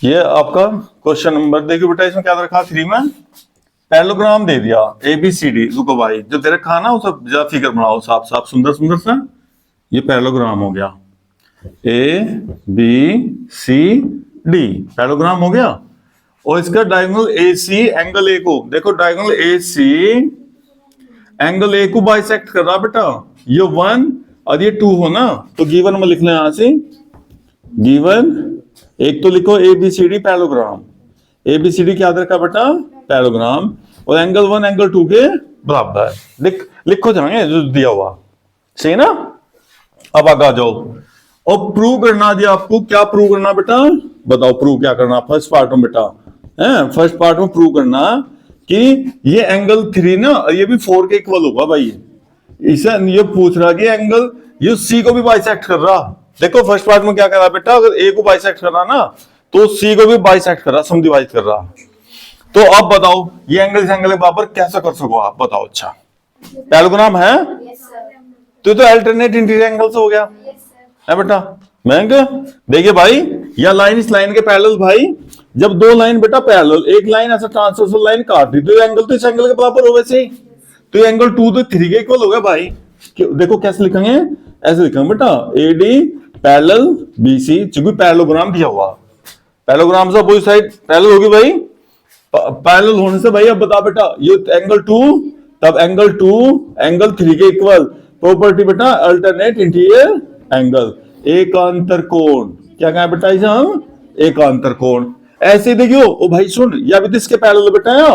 ये आपका question number देखिए बेटा, इसमें क्या रखा 3 में पैरेललोग्राम दे दिया ABCD। रुको भाई, जो दे रखा ना वो सब जरा फिगर बनाओ साफ साफ सुंदर सुंदर सा। ये पैरेललोग्राम हो गया ABCD, पैरेललोग्राम हो गया। और इसका डायगोनल AC एंगल A को देखो, डायगोनल AC एंगल A को बाइसेक्ट कर रहा बेटा। ये 1 और ये 2 हो ना, तो गिवन में लिख लें यहां से। गिवन एक तो लिखो ABCD पैरेललोग्राम। ABCD क्या रखा बेटा? पैरेललोग्राम। और एंगल 1 एंगल 2 के बराबर है। लिखो जाएंगे जो दिया हुआ, सही ना। अब आगे आ जाओ और प्रूव करना दिया आपको। क्या प्रूव करना बेटा? बताओ प्रूव क्या करना। फर्स्ट पार्ट में बेटा है, फर्स्ट पार्ट में प्रूव करना कि ये एंगल 3 ना, ये भी 4 के इक्वल होगा भाई। इसे ये पूछ रहा कि एंगल ये C को भी बाइसेक्ट कर रहा। देखो फर्स्ट पार्ट में क्या कर रहा बेटा, अगर A को बाइसेक्ट कर रहा ना तो C को भी बाइसेक्ट कर रहा, समडिवाइड कर रहा। तो अब बताओ ये एंगल इस एंगल के बराबर कैसे कर सको आप? बताओ। अच्छा पैरेललोग्राम है तो अल्टरनेट इंटीरियर एंगल्स हो गया है बेटा। मैं देखिए भाई, यह लाइन इस लाइन के पैरेलल भाई। जब दो लाइन बेटा पैरेलल, एक लाइन ऐसा ट्रांसवर्सल लाइन काट दी तो एंगल तो इस एंगल के बराबर हो वैसे ही। तो ये एंगल 2 तो 3 के इक्वल हो गया भाई। देखो कैसे लिखेंगे, ऐसे लिखेंगे बेटा AD पैरेलल BC, चूंकि पैरेललोग्राम दिया हुआ। पैरेललोग्राम से अपोजिट साइड पैरेलल होगी भाई। पैरेलल होने से भाई अब बता बेटा, ये एंगल 2 तब एंगल 2 एंगल 3 के इक्वल। प्रॉपर्टी बेटा अल्टरनेट इंटीरियर एंगल, एकांतर कोण। क्या कहा बेटा इसे हम? एकांतर कोण। ऐसे देखियो ओ भाई सुन, या भी तो इसके पैरेलल बेटा है,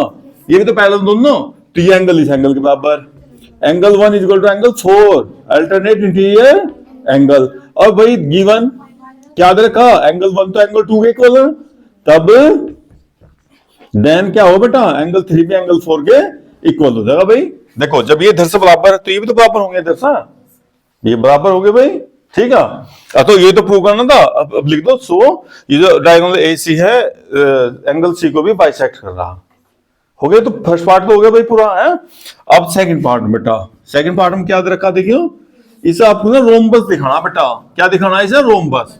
ये भी तो पैरेलल दोनों। तो ये एंगल इस एंगल के बराबर। Angle 1 is equal to angle 4, alternate interior angle. और भाई गिवन क्या दे रखा? एंगल 1 तो एंगल 2 के इक्वल है, तब देन क्या हो बेटा? एंगल 3 भी एंगल 4 के इक्वल हो जाएगा भाई। देखो जब ये इधर से बराबर है तो ये भी तो बराबर होंगे इधर से, ये बराबर हो गए भाई। ठीक है, तो ये तो प्रूव करना था। अब लिख दो। सो ये जो डायगोनल AC है एंगल C को भी बाइसेक्ट कर रहा। हो गया, तो फर्स्ट पार्ट तो हो गया भाई पूरा है। अब सेकंड पार्ट में बेटा, सेकंड पार्ट में क्या दे रखा देखियो, इसे आपको ना रोम्बस दिखाना बेटा। क्या दिखाना है इसे? रोम्बस।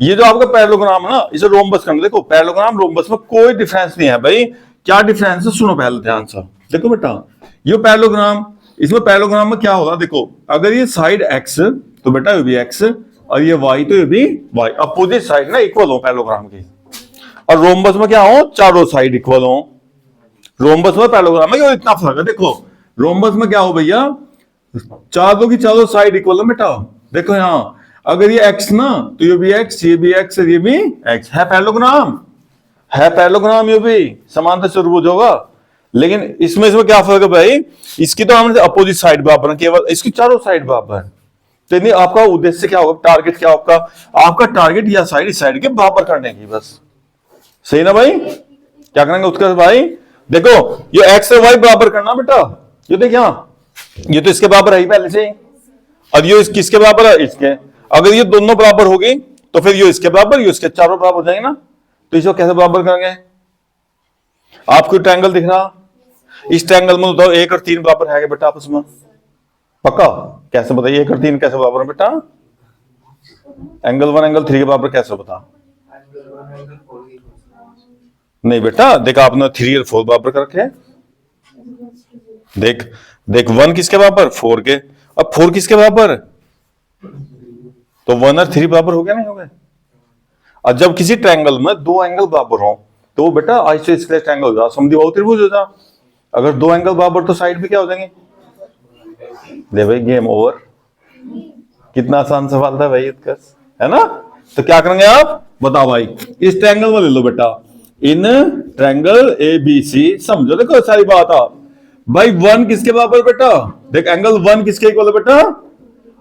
ये जो आपका पैरेललोग्राम है ना, इसे रोम्बस करना। देखो पैरेललोग्राम रोम्बस में कोई डिफरेंस नहीं है भाई। क्या डिफरेंस है सुनो पहले ध्यान से। देखो बेटा ये पैरेललोग्राम, इसमें पैरेललोग्राम में क्या होगा देखो, अगर ये साइड x तो बेटा ये भी x और ये y तो ये भी y। अपोजिट साइड ना इक्वल हो पैरेललोग्राम की। और रोम्बस में क्या हो? चारों साइड इक्वल हो। रोम्बस में पैरेललोग्राम में इतना फर्क है। देखो रोम्बस में क्या हो भैया, चारों की चारों साइड इक्वल है बेटा। देखो यहाँ अगर ये x ना तो ये भी x, ये भी x और ये भी x है। पैरेललोग्राम है, पैरेललोग्राम ये भी समांतर चतुर्भुज होगा। लेकिन इसमें क्या फर्क है भाई? इसकी तो हमने अपोजिट साइड बराबर है, केवल इसकी चारों साइड बराबर। तो नहीं, आपका उद्देश्य क्या होगा? टारगेट क्या होगा आपका? टारगेट या साइड इस साइड के बराबर करने की, बस। सही ना भाई? क्या करेंगे उत्कर्ष भाई? देखो ये x और y बराबर करना बेटा। ये देख यहाँ, ये तो इसके बराबर है पहले से। और ये किसके बराबर है? इसके। अगर ये दोनों बराबर होगी तो फिर ये इसके बराबर, ये इसके चारों बराबर हो जाएंगे ना। तो इसको कैसे बराबर करेंगे? आपको ट्रायंगल दिख रहा, इस ट्रायंगल में बताओ 1 और 3 बराबर है बेटा आपस में? पक्का? कैसे बताइए 1 और 3 कैसे बराबर है बेटा? एंगल 1 एंगल 3 के बराबर कैसे बता? नहीं बेटा देख, आपने 3 और 4 बराबर कर रखे। देख देख 1 किसके बराबर? 4 के। अब 4 किसके बराबर? तो 1 और 3 बराबर हो गया, नहीं हो गए? और जब किसी ट्रायंगल में दो एंगल बराबर हो तो बेटा आइसोस्केलेस ट्रायंगल हो जाए, समद्विबाहु त्रिभुज हो जाए। अगर दो एंगल बराबर तो साइड भी क्या हो जाएंगे? ले भाई गेम ओवर। कितना आसान सवाल था भाई उत्कर्ष, है ना? तो क्या करेंगे आप बताओ भाई? इस ट्रायंगल में ले लो बेटा, इन ट्रायंगल ABC। समझो देखो सारी बात आप भाई। 1 किसके बराबर बेटा? देख एंगल 1 किसके इक्वल है बेटा?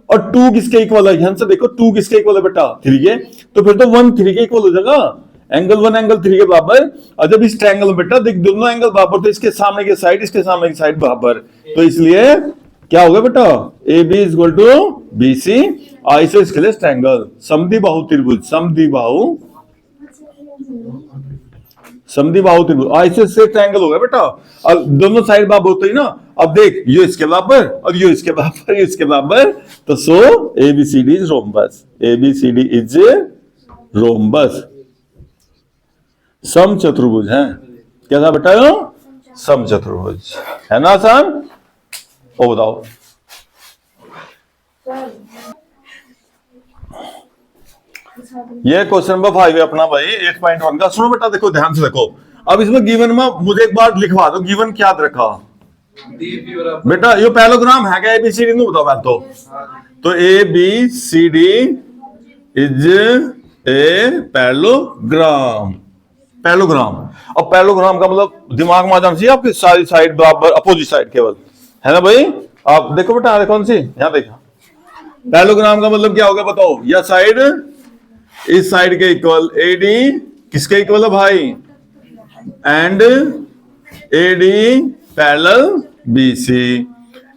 और 2 किसके इक्वल है? ध्यान से देखो 2 किसके इक्वल है बेटा? 3 के। तो फिर तो 1 3 के इक्वल हो जाएगा। एंगल 1 एंगल 3 के बराबर। और जब इस ट्रायंगल में बेटा देख दोनों एंगल बराबर, तो इसके सामने की साइड इसके सामने की साइड बराबर। तो इसलिए क्या होगा बेटा? AB is equal to BC isosceles triangle, समद्विबाहु त्रिभुज। समद्विबाहु त्रिभुज आइसोस्केलेस ट्रायंगल होगा बेटा। और दोनों साइड बराबर होते ही ना। अब देख ये इसके बराबर और ये इसके बराबर, ये इसके बराबर। तो so ABCD is rhombus. ABCD is rhombus. सम चतुर्भुज है। कैसा बेटा यो? सम चतुर्भुज है ना आसान। ओ बताओ ये क्वेश्चन नंबर 5 है अपना भाई 8.1 का। सुनो बेटा देखो ध्यान से देखो। अब इसमें गिवन में मुझे एक बार लिखवा दो, गिवन क्या रखा बेटा? ये पैलोग्राम है क्या? ABCD नहीं बताओ मैं तो ABCD is a parallelogram. Parallelogram और पैलोग्राम का मतलब दिमाग में आ जाना चाहिए आपकी सारी साइड बराबर अपोजिट साइड केवल, है ना भाई? आप देखो बेटा कौन सी यहां देखा। पैलोग्राम का मतलब क्या होगा बताओ? यह साइड इस साइड के इक्वल, AD किसके इक्वल है भाई? And AD parallel BC।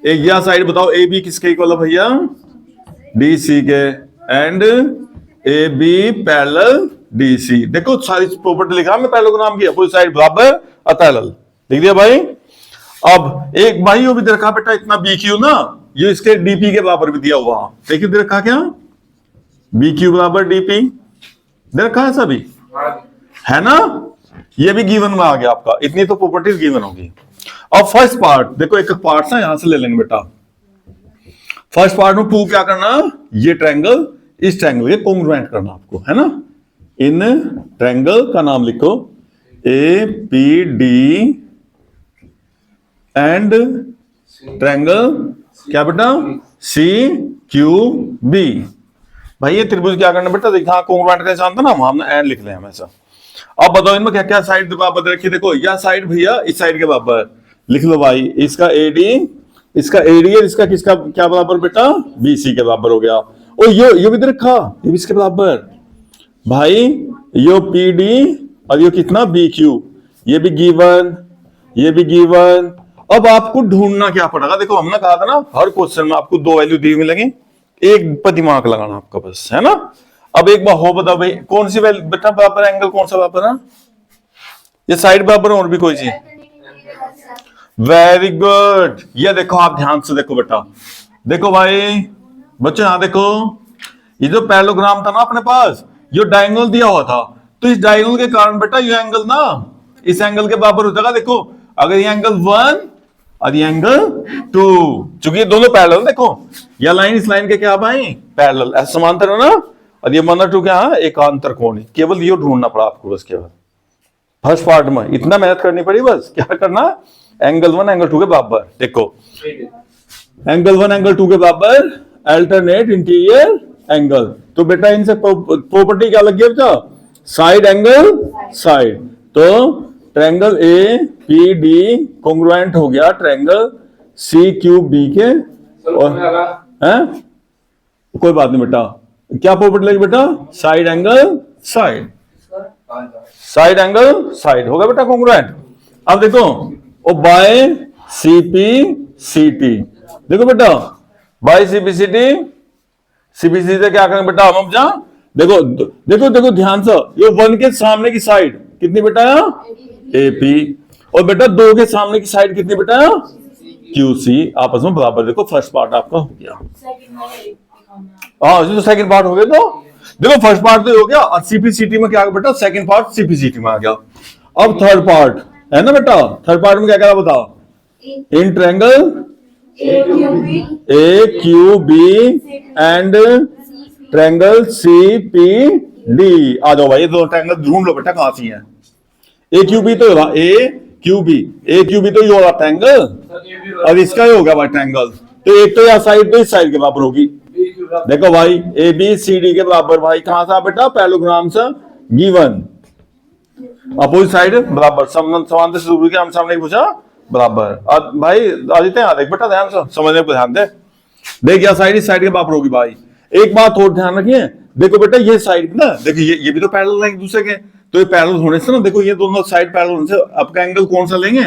एक यह साइड बताओ AB किसके इक्वल है भैया? DC के। And AB parallel DC। देखो सारी प्रॉपर्टी लिखा मैं पैरेललोग्राम की, अपोजिट साइड बराबर और पैरेलल लिख दिया भाई। अब एक भाई वो भी देखा बेटा इतना BQ ना, ये इसके DP के बराबर भी दिया हुआ। देखिए दे रखा क्या? BQ बराबर DP दे रखा है सभी, है ना? ये भी गिवन में आ गया आपका। इतनी तो प्रॉपर्टीज गिवन होगी। अब फर्स्ट पार्ट देखो, एक पार्ट ना यहां से ले लेंगे बेटा। फर्स्ट पार्ट में प्रूव क्या करना? ये ट्रायंगल इस ट्रायंगल के कॉन्ग्रुएंट करना आपको, है ना? इन ट्रायंगल का नाम लिखो APD एंड ट्रायंगल क्या बेटा? CQB। भाई ये त्रिभुज क्या करना बेटा? देखा कॉन्ग्रुएंट का निशान था ना, हमने एंड लिख लिया हमेशा। अब बताओ इनमें क्या क्या साइड बराबर रखी? देखो यह साइड भैया इस साइड के बराबर लिख लो भाई। इसका AD और इसका किसका क्या बराबर बेटा? BC के बराबर हो गया। और ये भी रखा, ये भी इसके बराबर भाई। यो PD और ये कितना BQ, ये भी गिवन, ये भी गिवन। अब आपको ढूंढना क्या पड़ेगा? देखो हमने कहा था ना हर क्वेश्चन में आपको दो वैल्यू दी मिलेंगी, एक पर दिमाग लगाना आपका बस, है ना? अब एक बार हो बताओ भाई कौन सी वैल्यू बेटा बराबर? एंगल कौन सा बराबर है? ये साइड बराबर और भी कोई चीज? Very good. ये देखो आप ध्यान से देखो बेटा, देखो भाई बच्चों यहां देखो, ये जो पैरेललोग्राम था ना अपने पास, ये डायगोनल दिया हुआ था, तो इस डायगोनल के कारण बेटा ये एंगल ना इस एंगल के बराबर हो जाएगा। देखो अगर ये एंगल 1 और ये एंगल 2, चूंकि ये दोनों पैरेलल, देखो यह लाइन इस लाइन के क्या भाई? पैरेलल, ऐसा समांतर है ना। और ये 1 और 2 क्या है? एकांतर कोण। केवल ये ढूंढना पड़ा आपको बस। केवल फर्स्ट पार्ट में इतना मेहनत करनी पड़ी बस। क्या करना? एंगल 1 एंगल 2 के बराबर। देखो एंगल 1 एंगल 2 के बराबर अल्टरनेट इंटीरियर एंगल। तो बेटा इनसे प्रॉपर्टी क्या लग गया बेटा? Side angle side. तो ट्रायंगल APD कॉन्ग्रुएंट हो गया ट्रायंगल CQB के। और है कोई बात नहीं बेटा, क्या प्रॉपर्टी लगी बेटा? Side angle side, side angle side हो गया बेटा कॉन्ग्रुएंट। अब देखो ओ बाय CPCT, देखो बेटा बाय CPCT से क्या करेंगे बेटा हम? जा देखो देखो देखो ध्यान से, ये 1 के सामने की साइड कितनी बेटा? AP। और बेटा 2 के सामने की साइड कितनी बेटा? QC। आपस में बराबर। देखो फर्स्ट पार्ट आपका हो गया। हाँ तो सेकंड पार्ट हो गया। तो देखो फर्स्ट पार्ट तो हो गया और CPCT में क्या बेटा? सेकंड पार्ट CPCT में आ गया। अब थर्ड पार्ट है ना बेटा? थर्ड पार्ट में क्या करा बताओ? In triangle AQB and triangle CPD। आ जाओ भाई दो ट्रायंगल ढूंढ लो बेटा कहां सी है। AQB तो AQB तो ये वाला ट्रायंगल और इसका ही होगा भाई ट्रायंगल। तो एक तो यह साइड तो इस साइड के बराबर होगी। देखो भाई ABCD के बराबर भाई कहां से बेटा? पैरेललोग्राम से गिवन, अपोजिट साइड बराबर, समांतर से दूरी के हम सामने पूछा बराबर। और भाई आदित्य यहाँ देख बेटा ध्यान से समझने पर ध्यान दे। देख यह साइड इस साइड के बराबर होगी भाई। एक बात और ध्यान रखिए, देखो बेटा ये साइड ना, देखो ये भी तो पैरेलल है एक दूसरे के। तो ये पैरेलल होने से ना देखो ये दोनों साइड पैरेलल होने से आपका एंगल कौन सा लेंगे?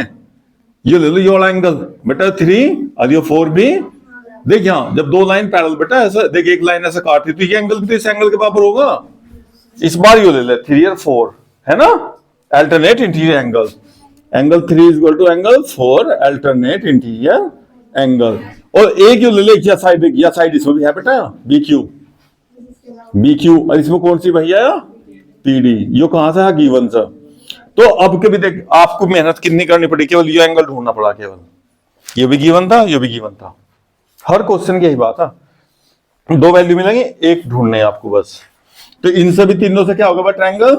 ये ले लो ये वाला एंगल बेटा 3 और ये 4 भी। देख यहाँ जब दो लाइन पैरेलल बेटा ऐसा, देख एक लाइन ऐसा काटती तो ये एंगल भी तो इस एंगल के बराबर होगा। इस बार ये ले ले 3 और 4 है ना, alternate interior angle. Angle 3 equal to angle 4 alternate interior angle. और एक जो ले ले या साइड इसमें भी है बेटा BQ और इसमें कौन सी भैया? PD। यो कहां से है? गिवन से। तो अब कभी देख आपको मेहनत कितनी करनी पड़ी, केवल ये एंगल ढूंढना पड़ा, केवल ये भी गिवन था, ये भी गिवन था। हर क्वेश्चन की यही बात है, दो वैल्यू मिलेंगे, एक ढूंढने हैं आपको बस। तो इन सभी तीनों से क्या होगा भाई ट्रायंगल,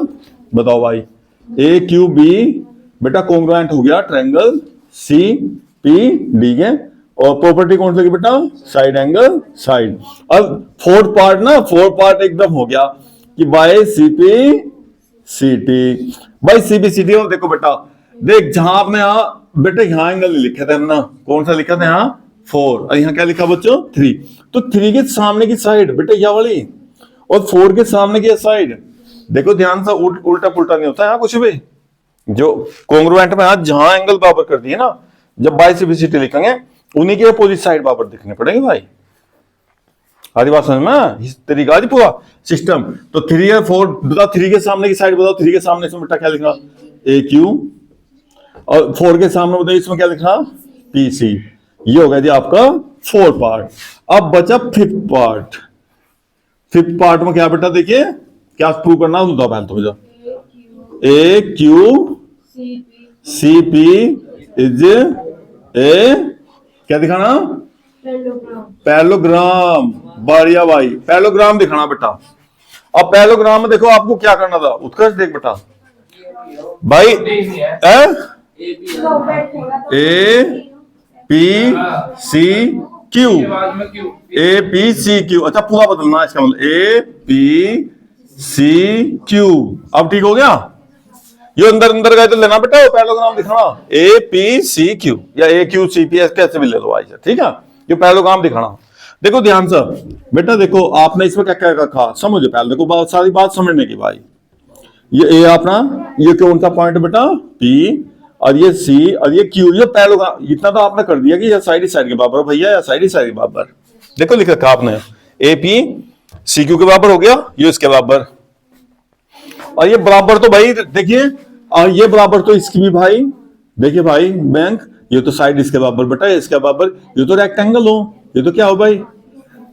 बताओ भाई। ए क्यू बी बेटा कॉन्ग्रुएंट हो गया ट्रायंगल सी पी डी के। और प्रॉपर्टी कौन सी बेटा, साइड एंगल साइड। अब फोर्थ पार्ट ना, फोर्थ पार्ट एकदम हो गया कि बाय सीपी सीटी, बाय सीपी सीटी। और देखो बेटा, देख जहां आपने यहां बेटा यहां एंगल लिखे थे ना, कौन सा लिखा था यहाँ 4, और यहाँ क्या लिखा बच्चों 3। तो 3 के सामने की साइड बेटा यह वाली, और 4 के सामने की साइड। देखो ध्यान से, उल्टा पुल्टा नहीं होता है कुछ भी। जो कॉन्ग्रुएंट में आज जहां एंगल बराबर कर दिए ना, जब बाय सीपी सीटी लिखेंगे उन्हीं के अपोजिट साइड बराबर दिखने पड़ेंगे भाई। आधी बात समझ में, इस तरीका जी पूरा सिस्टम। तो 3 और 4 बताओ, 3 के सामने की साइड बताओ, 3 के सामने इसमें बेटा क्या लिखना, ए क्यू, और 4 के सामने बताओ इसमें क्या लिखना, पी सी। ये हो गया जी आपका 4 पार्ट। अब बचा 5th पार्ट। 5th पार्ट में क्या बेटा, देखिए क्या प्रूव करना है, बताओ पहले तो मुझे। A Q C P is A, क्या दिखाना, पैरेललोग्राम। बढ़िया भाई, पैरेललोग्राम दिखाना बेटा। अब पैरेललोग्राम में देखो आपको क्या करना था, उत्कर्ष देख बेटा भाई, A P C Q, A P C Q. अच्छा पूरा बदलना इसका मतलब, ए पी सी क्यू। अब ठीक हो गया, ये अंदर अंदर गए तो लेना बेटा पैरेललोग्राम दिखाना, ए पी सी क्यू या ए क्यू सी पी एस कैसे भी ले लो भाई, ठीक है। ये पैरेललोग्राम दिखाना। देखो ध्यान से बेटा, देखो आपने इसमें क्या क्या रखा समझो पहले, देखो बहुत सारी बात समझने की भाई। ये ए अपना, ये कौन सा पॉइंट बेटा पी, और ये सी और ये क्यू। ये पैरेललोग्राम इतना तो आपने कर दिया कि ये साइड ही साइड के बराबर भैया, या साइड ही साइड के बराबर। देखो लिख रखा आपने, ए पी सी क्यू के बराबर हो गया, ये इसके बराबर, और ये बराबर तो भाई देखिए, और ये बराबर तो इसकी भी भाई, देखिए भाई बैंक, ये तो साइड इसके बराबर बेटा, इसके बराबर। ये तो रेक्टेंगल हो, ये तो क्या हो भाई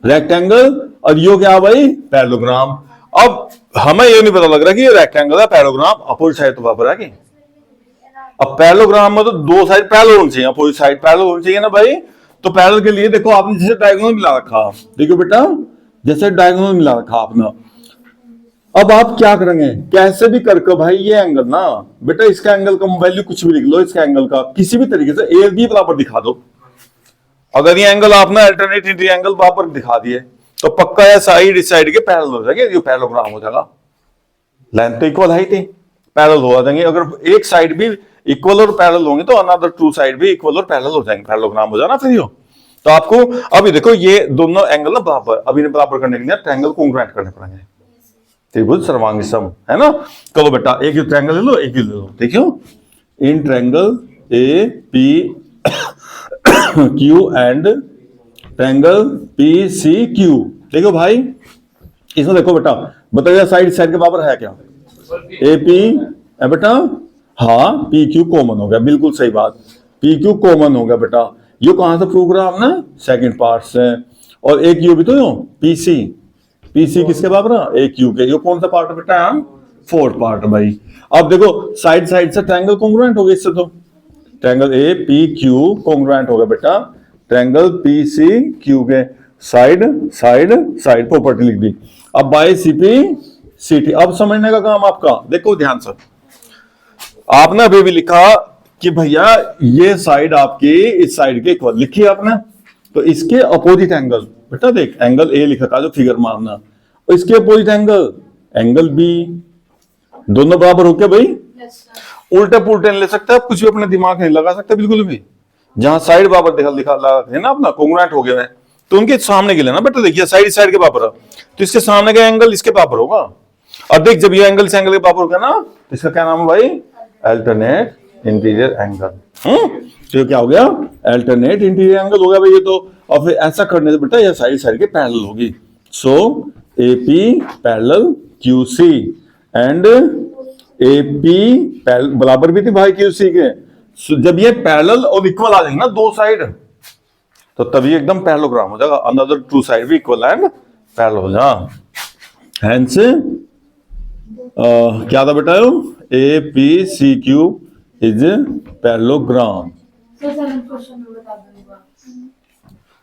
रेक्टेंगल, और ये क्या भाई पैरेललोग्राम। अब हमें ये नहीं पता लग रहा कि ये रेक्टेंगल है पैरेललोग्राम, अपोजिट साइड तो बराबर है कि। अब पैरेललोग्राम में तो दो साइड पैरेलल होनी चाहिए, अपोजिट साइड पैरेलल होनी चाहिए ना भाई। तो पैरेलल के लिए देखो आपने जैसे डायगोनल मिला रखा, देखो बेटा जैसे डायगोनल मिला रखा आपने। अब आप क्या करेंगे, कैसे भी करके भाई ये एंगल ना बेटा, इसका एंगल का वैल्यू कुछ भी लिख लो, इसका एंगल का किसी भी तरीके से ए बी बराबर दिखा दो। अगर ये एंगल आपने अल्टरनेटिव एंगल बराबर दिखा दिए तो पक्का है साइड इस साइड के पैरेलल हो जाएंगे, ये पैरेललोग्राम हो जाएगा। लेंथ तो इक्वल है ही, पैरेलल हो जाएंगे। अगर एक साइड भी इक्वल और पैरेलल होंगे तो अनदर टू साइड भी इक्वल और पैरेलल हो जाएंगे, पैरेललोग्राम हो जाना फिर यो। तो आपको अभी देखो ये दोनों एंगल ना बराबर, अभी बराबर करने के लिए ट्रायंगल कॉन्ग्रुएंट करने पड़ेंगे, त्रिभुज सर्वांगी सम है ना। चलो बेटा एक ही ट्रायंगल ले लो, एक ही ले लो। देखियो इन triangle A P Q and triangle P C Q. देखो भाई इसमें देखो बेटा, बताइए साइड साइड के बराबर है क्या, ए पी है बेटा, हाँ पी क्यू कॉमन हो गया, बिल्कुल सही बात, पी क्यू कॉमन हो गया बेटा। ये कहां से प्रूव करा हमने, सेकंड पार्ट से। और एक यू भी तो यो पी सी, पीसी किसके बराबर है, ए क्यू के। ये कौन सा पार्ट बेटा है, फोर्थ पार्ट भाई। अब देखो साइड साइड से ट्रायंगल कॉन्ग्रुएंट हो गया, इससे तो triangle A P Q congruent हो गया बेटा ट्रायंगल पी सी क्यू के, साइड साइड साइड प्रॉपर्टी लिख दी। अब बाय सीपी सीटी, अब समझने का काम आपका। देखो ध्यान से, आपने अभी भी लिखा कि भैया ये साइड आपकी इस साइड के इक्वल लिखी आपने, तो इसके अपोजिट एंगल बेटा देख, एंगल ए लिखा था जो फिगर मारना, और इसके अपोजिट एंगल एंगल बी, दोनों बराबर हो क्या भाई। उल्टे पुल्टे नहीं ले सकते आप, कुछ भी अपने दिमाग नहीं लगा सकते बिल्कुल भी। जहां साइड बराबर दिखा है ना अपना कॉन्ग्रुएंट हो गया है, तो उनके सामने के लिए ना बेटा देखिए साइड साइड के बराबर है, तो इसके सामने का एंगल इसके बराबर होगा। और देख जब ये एंगल से एंगल के बराबर होगा ना, तो इसका क्या नाम है भाई, अल्टरनेट इंटीरियर एंगल। तो क्या हो गया, अल्टरनेट इंटीरियर एंगल हो गया भाई ये तो। और फिर ऐसा करने से बेटा ये साइड साइड के पैरेलल होगी। So A P parallel Q C and A P बराबर भी थी भाई क्यू सी के। so, जब ये पैरेलल और इक्वल आ जाएंगे ना दो साइड, तो तभी एकदम पैरेललोग्राम हो जाएगा, अनदर टू साइड भी इक्वल एंड पैरेलल हो जाएगा। हेंस क्या था बेटा, APCQ is parallelogram. Sir 7 question में बता दूंगा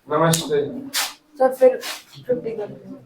नमस्ते। सर फिर 50 कर दूंगा